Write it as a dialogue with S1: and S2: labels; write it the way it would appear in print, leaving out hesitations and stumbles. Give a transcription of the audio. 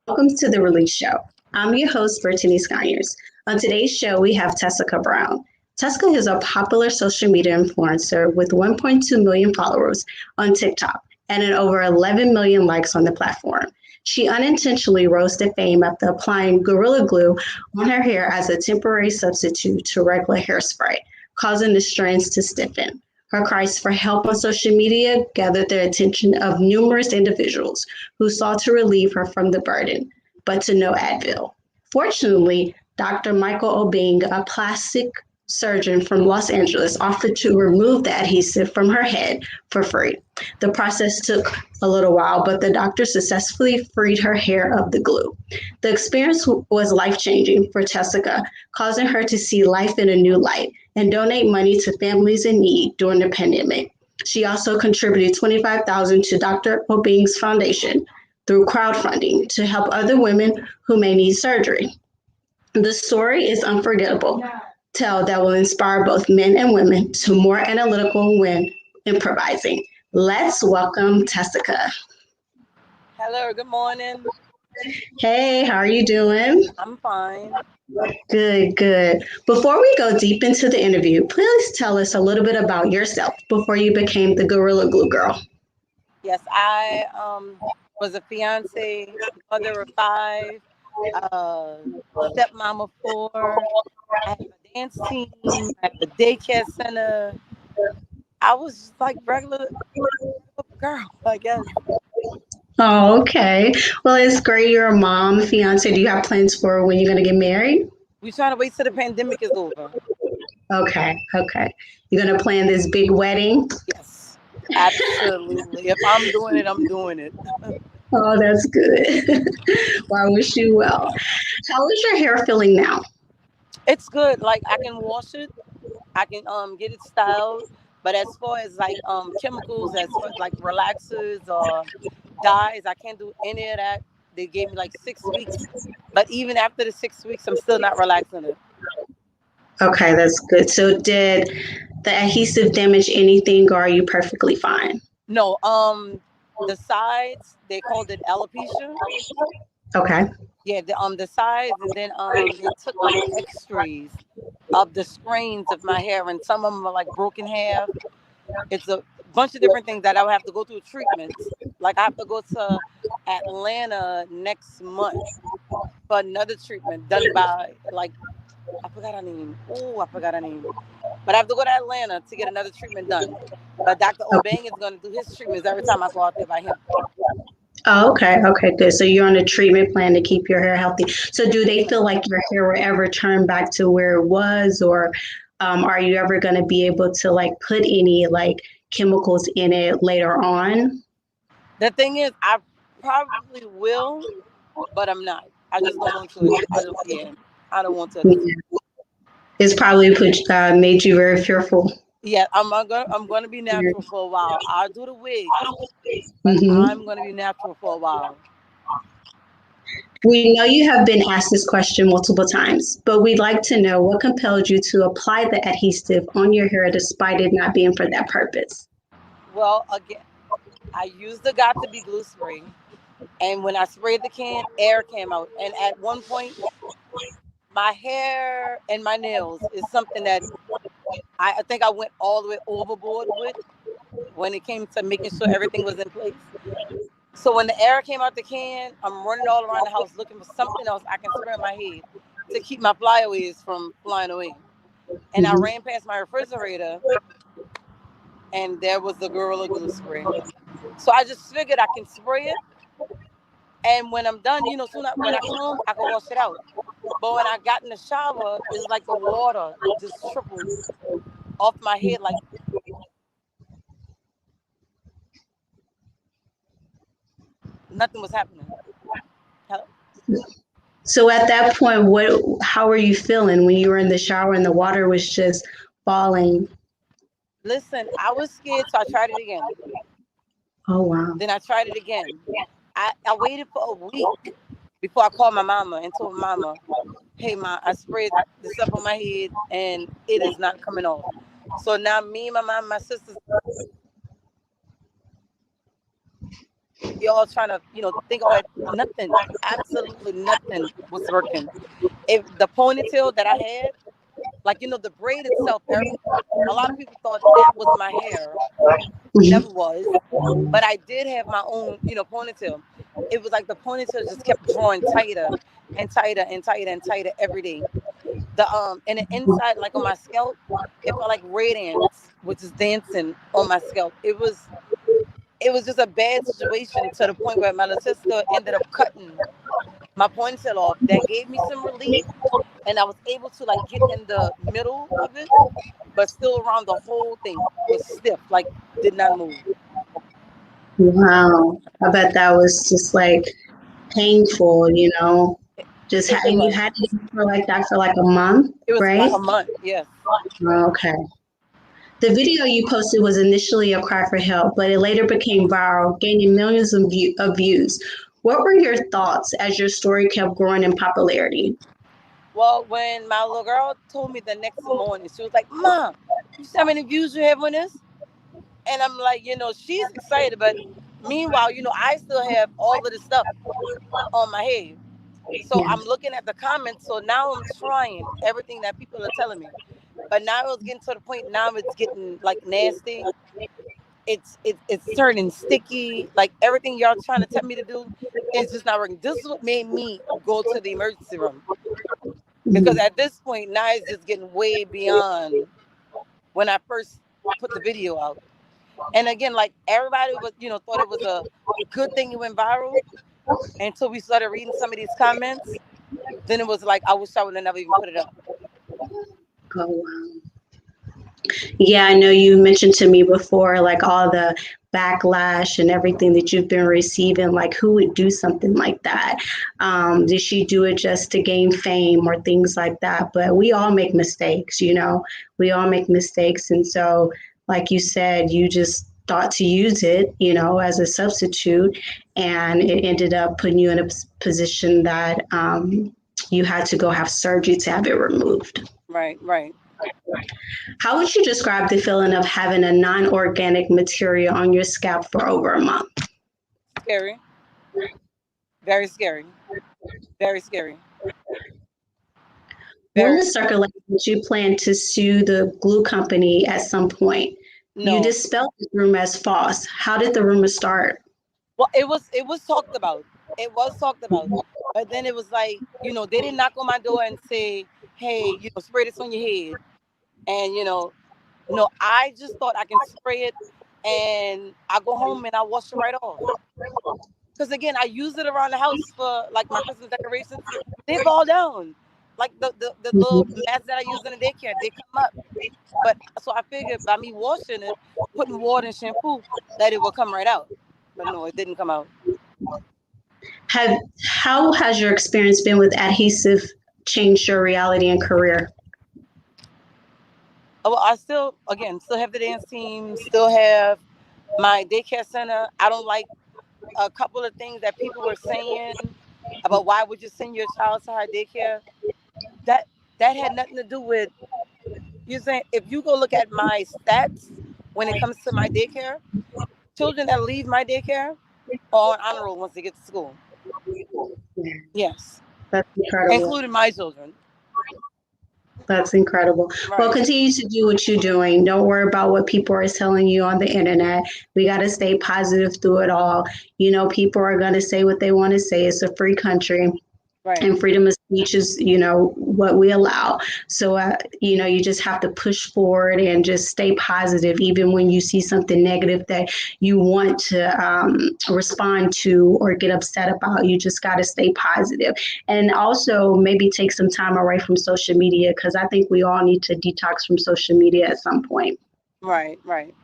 S1: welcome to the Release Show. I'm your host, Brittany Sconyers. On today's show, we have Tessica Brown. Tessica is a popular social media influencer with 1.2 million followers on TikTok and over 11 million likes on the platform. She unintentionally rose to fame after applying Gorilla Glue on her hair as a temporary substitute to regular hairspray, causing the strands to stiffen. Her cries for help on social media gathered the attention of numerous individuals who sought to relieve her from the burden, but to no avail. Fortunately, Dr. Michael Obeng, a plastic surgeon from Los Angeles, offered to remove the adhesive from her head for free. The process took a little while, but the doctor successfully freed her hair of the glue. The experience was life-changing for Tessica, causing her to see life in a new light and donate money to families in need during the pandemic. She also contributed $25,000 to Dr. Obeng's foundation through crowdfunding to help other women who may need surgery. The story is unforgettable tale that will inspire both men and women to more analytical when improvising. Let's welcome Tessica.
S2: Hello, good morning.
S1: Hey, how are you doing?
S2: I'm fine.
S1: Good, good. Before we go deep into the interview, please tell us a little bit about yourself before you became the Gorilla Glue Girl.
S2: Yes, I was a fiance, mother of 5, stepmom of 4. I have a dance team. I have a daycare center. I was just like regular girl, I guess.
S1: Oh, okay. Well, it's great you're a mom, fiance. Do you have plans for when you're going to get married?
S2: We're trying to wait till the pandemic is over.
S1: Okay, okay. You're going to plan this big wedding?
S2: Yes, absolutely. If I'm doing it, I'm doing it.
S1: Oh, that's good. Well, I wish you well. How is your hair feeling now?
S2: It's good. Like I can wash it. I can get it styled. But as far as like chemicals, as far as like relaxers or dyes, I can't do any of that. They gave me like 6 weeks. But even after the 6 weeks, I'm still not relaxing it.
S1: Okay, that's good. So, did the adhesive damage anything, or are you perfectly fine?
S2: No, the sides, they called it alopecia.
S1: Okay.
S2: Yeah, the sides, and then they took like X-rays of the strains of my hair, and some of them are like broken half. It's a bunch of different things that I would have to go through treatments. Like I have to go to Atlanta next month for another treatment done by like I forgot her name. Oh, I forgot her name. But I have to go to Atlanta to get another treatment done. But Dr. Obeng is going to do his treatments every time I go out there by him.
S1: Oh, okay. Okay, good. So you're on a treatment plan to keep your hair healthy. So do they feel like your hair will ever turn back to where it was, or are you ever going to be able to like put any like chemicals in it later on?
S2: The thing is, I probably will, but I'm not. I just don't want to. I don't. Yeah, I don't want to at this point.
S1: It's probably made you very fearful.
S2: Yeah, I'm gonna be natural for a while. I'll do the wigs, but
S1: Hmm.
S2: I'm gonna be natural for a while.
S1: We know you have been asked this question multiple times, but we'd like to know what compelled you to apply the adhesive on your hair despite it not being for that purpose.
S2: Well, again, I used the got to be glue spray, and when I sprayed the can, air came out. And at one point, my hair and my nails is something that I think I went all the way overboard with when it came to making sure everything was in place. So when the air came out the can, I'm running all around the house looking for something else I can spray on my head to keep my flyaways from flying away. And I
S1: Mhm.
S2: ran past my refrigerator, and there was the Gorilla Glue spray. So I just figured I can spray it, and when I'm done, when I come home, I can wash it out. But when I got in the shower, it's like the water just trickled off my head, like nothing was happening.
S1: So at that point, how were you feeling when you were in the shower and the water was just falling?
S2: Listen, I was scared, so I tried it again.
S1: Oh wow.
S2: Then I tried it again. I waited for a week before I called my mama and told mama, hey, ma, I sprayed the stuff on my head and it is not coming off. So now me, my mom, my sisters, We all trying to, think all that. Nothing, absolutely nothing was working. If the ponytail that I had, like, the braid itself, a lot of people thought that was my hair. Never was. But I did have my own, ponytail. It was like the ponytail just kept drawing tighter and tighter and tighter and tighter every day. And the inside, like on my scalp, it felt like red ants was just dancing on my scalp. It was just a bad situation to the point where my little sister ended up cutting my ponytail off. That gave me some relief, and I was able to like get in the middle of it, but still around the whole thing was stiff, like did not move.
S1: Wow. I bet that was just like painful, just
S2: It
S1: and you
S2: was.
S1: had it for like that for like a month,
S2: It was
S1: right?
S2: about a month. Yes.
S1: Okay. The video you posted was initially a cry for help, but it later became viral, gaining millions of views. What were your thoughts as your story kept growing in popularity?
S2: Well, when my little girl told me the next morning, she was like, "Mom, you see how many views you have on this?" And I'm like, she's excited, but meanwhile, I still have all of this stuff on my head. So
S1: Yeah.
S2: I'm looking at the comments. So now I'm trying everything that people are telling me. But now it's getting to the point. Now it's getting like nasty. It's turning sticky. Like everything y'all trying to tell me to do is just not working. This is what made me go to the emergency room, because
S1: Mhm.
S2: at this point now it's just getting way beyond when I first put the video out. And again, like everybody was, thought it was a good thing it went viral until we started reading some of these comments. Then it was like, I wish I would have never even put it up.
S1: Oh, wow. Yeah, I know you mentioned to me before, like all the backlash and everything that you've been receiving. Like, who would do something like that? Did she do it just to gain fame or things like that? But we all make mistakes, we all make mistakes. And so, like you said, you just thought to use it, as a substitute, and it ended up putting you in a position that you had to go have surgery to have it removed.
S2: Right, right.
S1: How would you describe the feeling of having a non-organic material on your scalp for over a month?
S2: Scary. Very scary. Very scary. Very.
S1: Rumors circulate that you plan to sue the glue company at some point. You
S2: No.
S1: dispelled this rumor as false. How did the rumor start?
S2: Well, it was talked about. It was talked about. But then it was like, they didn't knock on my door and say, "Hey, spray this on your head." And no, I just thought I can spray it and I go home and I wash it right off. Because again, I use it around the house for like my Christmas decorations. They fall down. Like the little mats that I use in the daycare, they come up. But so I figured by me washing it, putting water and shampoo, that it will come right out. But no, it didn't come out.
S1: How has your experience been with adhesive changed your reality and career?
S2: Oh, well, I still have the dance team, still have my daycare center. I don't like a couple of things that people were saying about why would you send your child to her daycare. That that had nothing to do with you saying. If you go look at my stats when it comes to my daycare, children that leave my daycare are on honor roll once they get to school. Yes,
S1: That's incredible.
S2: including my children.
S1: That's incredible. Well,
S2: Right,
S1: continue to do what you're doing. Don't worry about what people are telling you on the internet. We got to stay positive through it all. People are going to say what they want to say. It's a free country.
S2: right.
S1: And freedom of speech is, what we allow. So, you just have to push forward and just stay positive, even when you see something negative that you want to respond to or get upset about. You just got to stay positive. And also maybe take some time away from social media, because I think we all need to detox from social media at some point.
S2: Right, right.